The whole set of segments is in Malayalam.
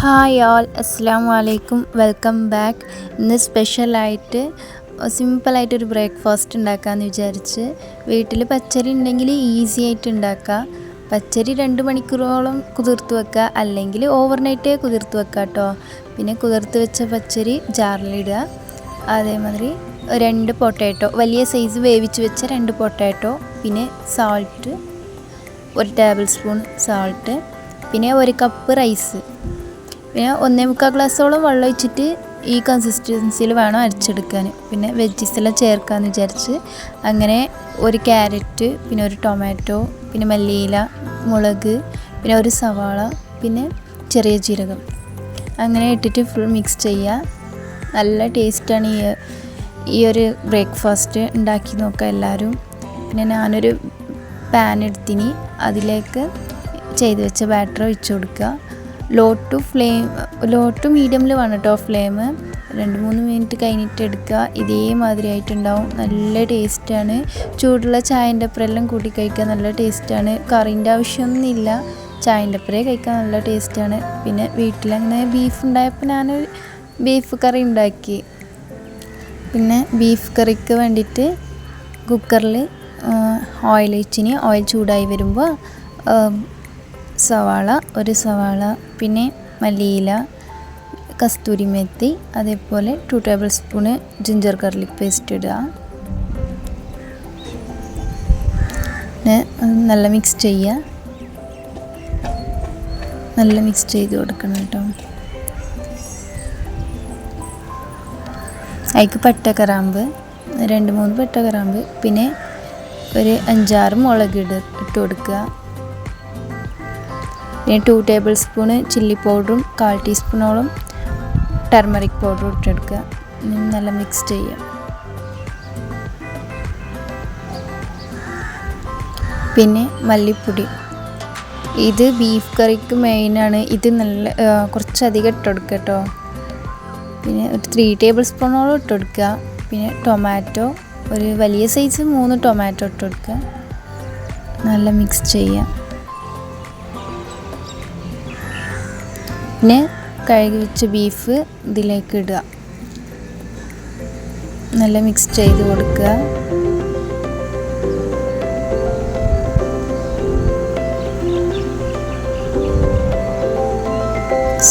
ഹായ് ഓൾ, അസ്സലാമു അലൈക്കും, വെൽക്കം ബാക്ക്. ഇന്ന് സ്പെഷ്യലായിട്ട് സിമ്പിളായിട്ടൊരു ബ്രേക്ക്ഫാസ്റ്റ് ഉണ്ടാക്കാമെന്ന് വിചാരിച്ച്. വീട്ടിൽ പച്ചരി ഉണ്ടെങ്കിൽ ഈസി ആയിട്ട് ഉണ്ടാക്കാം. പച്ചരി 2 മണിക്കൂറോളം കുതിർത്ത് വെക്കുക, അല്ലെങ്കിൽ ഓവർനൈറ്റേ കുതിർത്ത് വെക്കുക കേട്ടോ. പിന്നെ കുതിർത്ത് വെച്ച പച്ചരി ജാറിലിടുക. അതേമാതിരി 2 പൊട്ടാറ്റോ, വലിയ സൈസ് വേവിച്ച് വെച്ച 2 പൊട്ടാറ്റോ, പിന്നെ സാൾട്ട് 1 ടേബിൾ സ്പൂൺ സാൾട്ട്, പിന്നെ 1 കപ്പ് റൈസ്, പിന്നെ 1.25 ഗ്ലാസ്സോളം വെള്ളം ഒഴിച്ചിട്ട് ഈ കൺസിസ്റ്റൻസിയിൽ വേണം അരച്ചെടുക്കാൻ. പിന്നെ വെജിസ് എല്ലാം ചേർക്കാമെന്ന് വിചാരിച്ച് അങ്ങനെ 1 ക്യാരറ്റ്, പിന്നെ 1 ടൊമാറ്റോ, പിന്നെ മല്ലിയില, മുളക്, പിന്നെ 1 സവാള, പിന്നെ ചെറിയ ജീരകം, അങ്ങനെ ഇട്ടിട്ട് ഫുൾ മിക്സ് ചെയ്യുക. നല്ല ടേസ്റ്റാണ് ഈ ഒരു ബ്രേക്ക്ഫാസ്റ്റ്. ഉണ്ടാക്കി നോക്കുക എല്ലാവരും. പിന്നെ ഞാനൊരു പാൻ എടുത്തിന്, അതിലേക്ക് ചെയ്ത് വെച്ച ബാറ്റർ ഒഴിച്ച് കൊടുക്കുക. ലോ ടു മീഡിയമിൽ വേണം കേട്ടോ ഫ്ലെയിം. 2-3 മിനിറ്റ് കഴിഞ്ഞിട്ട് എടുക്കുക. ഇതേമാതിരി ആയിട്ടുണ്ടാവും. നല്ല ടേസ്റ്റാണ്. ചൂടുള്ള ചായൻ്റെ ഒപ്പരെല്ലാം കൂട്ടി കഴിക്കാൻ നല്ല ടേസ്റ്റാണ്. കറിൻ്റെ ആവശ്യമൊന്നുമില്ല, ചായൻ്റെ ഒപ്പരേ കഴിക്കാൻ നല്ല ടേസ്റ്റാണ്. പിന്നെ വീട്ടിലങ്ങനെ ബീഫ് ഉണ്ടായപ്പോൾ ഞാൻ ബീഫ് കറി ഉണ്ടാക്കി. പിന്നെ ബീഫ് കറിക്ക് വേണ്ടിയിട്ട് കുക്കറിൽ ഓയിൽ ഒഴിച്ചിന്. ഓയിൽ ചൂടായി വരുമ്പോൾ സവാള, 1 സവാള, പിന്നെ മല്ലിയില, കസ്തൂരി മെത്തി, അതേപോലെ 2 table spoon ginger garlic paste ഇടുക. പിന്നെ നല്ല മിക്സ് ചെയ്യുക. നല്ല മിക്സ് ചെയ്ത് കൊടുക്കണം കേട്ടോ. അതിലേക്ക് പട്ട കറാമ്പ്, 2-3 പട്ട കറാമ്പ്, പിന്നെ ഒരു 5-6 മുളക് ഇട്ട് കൊടുക്കുക. പിന്നെ 2 ടേബിൾ സ്പൂണ് ചില്ലി പൗഡറും 1/4 ടീസ്പൂണോളം ടർമറിക് പൗഡറും ഇട്ടെടുക്കുക. നല്ല മിക്സ് ചെയ്യുക. പിന്നെ മല്ലിപ്പൊടി, ഇത് ബീഫ് കറിക്ക് മെയിനാണ്. ഇത് നല്ല കുറച്ചധികം ഇട്ടെടുക്കുക കേട്ടോ. പിന്നെ ഒരു 3 ടേബിൾ സ്പൂണോളം ഇട്ടെടുക്കുക. പിന്നെ ടൊമാറ്റോ, ഒരു വലിയ സൈസ് 3 ടൊമാറ്റോ ഇട്ടെടുക്കുക. നല്ല മിക്സ് ചെയ്യുക. പിന്നെ കഴുകി വെച്ച ബീഫ് ഇതിലേക്ക് ഇടുക. നല്ല മിക്സ് ചെയ്ത് കൊടുക്കുക.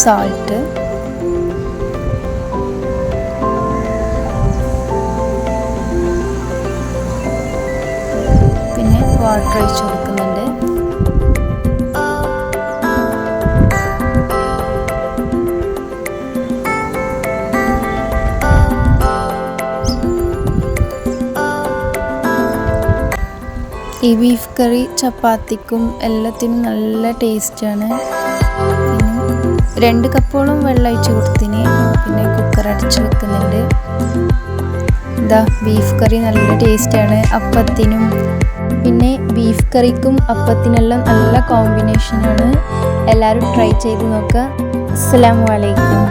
സാൾട്ട്, പിന്നെ വാട്ടർ ഒഴിച്ച് കൊടുക്കുന്നുണ്ട്. ഈ ബീഫ് കറി ചപ്പാത്തിക്കും എല്ലാത്തിനും നല്ല ടേസ്റ്റാണ്. പിന്നെ 2 കപ്പോളം വെള്ളം ഒഴിച്ച് കൊടുത്തിന്. പിന്നെ കുക്കർ അടച്ച് വെക്കുന്നുണ്ട്. ബീഫ് കറി നല്ല ടേസ്റ്റാണ് അപ്പത്തിനും. പിന്നെ ബീഫ് കറിക്കും അപ്പത്തിനെല്ലാം നല്ല കോമ്പിനേഷനാണ്. എല്ലാവരും ട്രൈ ചെയ്ത് നോക്കുക. അസ്സലാമു അലൈക്കും.